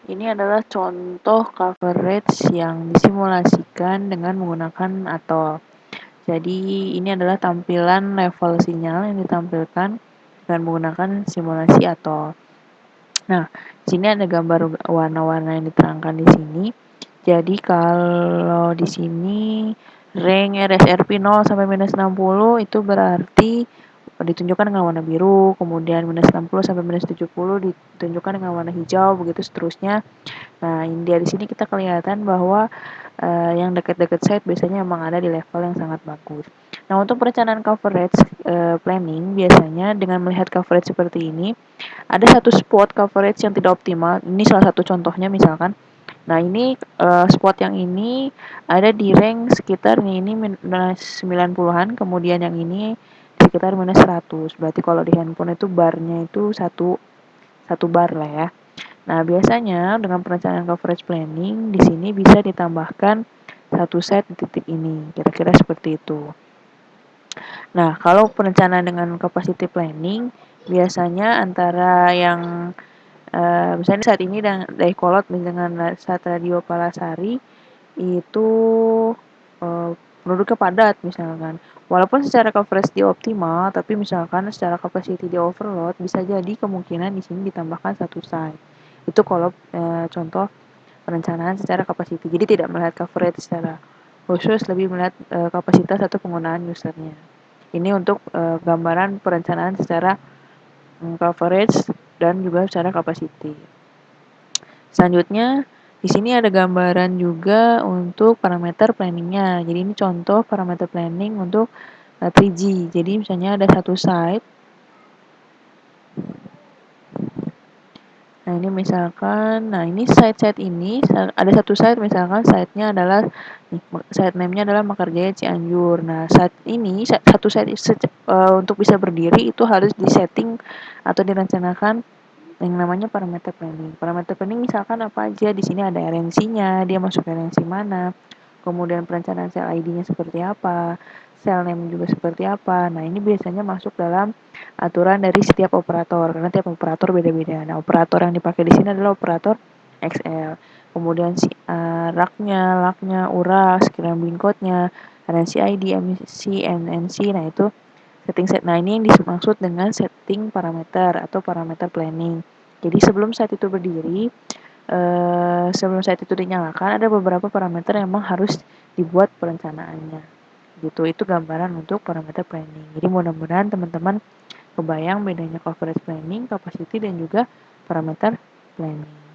Ini adalah contoh coverage yang disimulasikan dengan menggunakan atol. Jadi ini adalah tampilan level sinyal yang ditampilkan dengan menggunakan simulasi atol. Nah, di sini ada gambar warna-warna yang diterangkan di sini. Jadi kalau di sini range RSRP 0 sampai minus 60 itu berarti ditunjukkan dengan warna biru, kemudian minus 60 sampai minus 70 ditunjukkan dengan warna hijau, begitu seterusnya. Nah, di sini kita kelihatan bahwa yang dekat-dekat site biasanya memang ada di level yang sangat bagus. Nah, untuk perencanaan coverage planning biasanya dengan melihat coverage seperti ini, ada satu spot coverage yang tidak optimal. Ini salah satu contohnya misalkan. Nah, ini spot yang ini ada di rank sekitar ini minus 90-an, kemudian yang ini sekitar minus 100. Berarti kalau di handphone itu barnya itu satu bar lah ya. Nah, biasanya dengan perencanaan coverage planning di sini bisa ditambahkan satu set di titik ini. Kira-kira seperti itu. Nah, kalau perencanaan dengan capacity planning biasanya antara yang misalnya saat ini Dayakolot dengan saat Radio Palasari itu penduduknya padat misalkan. Walaupun secara coverage dia optimal, tapi misalkan secara capacity dia overload, bisa jadi kemungkinan di sini ditambahkan satu site. Itu kalau contoh perencanaan secara capacity. Jadi tidak melihat coverage secara khusus, lebih melihat kapasitas atau penggunaan usernya. Ini untuk gambaran perencanaan secara coverage dan juga secara capacity. Selanjutnya, di sini ada gambaran juga untuk parameter planningnya. Jadi ini contoh parameter planning untuk 3G. Jadi misalnya ada satu site. Nah, ini misalkan, ini site-site ini ada satu site misalkan site-nya adalah site name-nya adalah Mekarjaya Cianjur. Nah, saat ini satu site untuk bisa berdiri itu harus disetting atau direncanakan yang namanya parameter planning. Parameter planning misalkan apa aja, di sini ada RNC-nya, dia masuk RNC mana, kemudian perencanaan sel ID-nya seperti apa, sel name juga seperti apa. Nah, ini biasanya masuk dalam aturan dari setiap operator, karena tiap operator beda-beda. Nah, operator yang dipakai di sini adalah operator XL. Kemudian RAK-nya, LAK-nya, URA, sekiranya bin code-nya, RNC ID, MC, NNC, nah itu setting set. Nah, ini yang dimaksud dengan setting parameter atau parameter planning. Jadi sebelum site itu berdiri, sebelum site itu dinyalakan, ada beberapa parameter yang memang harus dibuat perencanaannya. Gitu, itu gambaran untuk parameter planning. Jadi mudah-mudahan teman-teman kebayang bedanya coverage planning, capacity, dan juga parameter planning.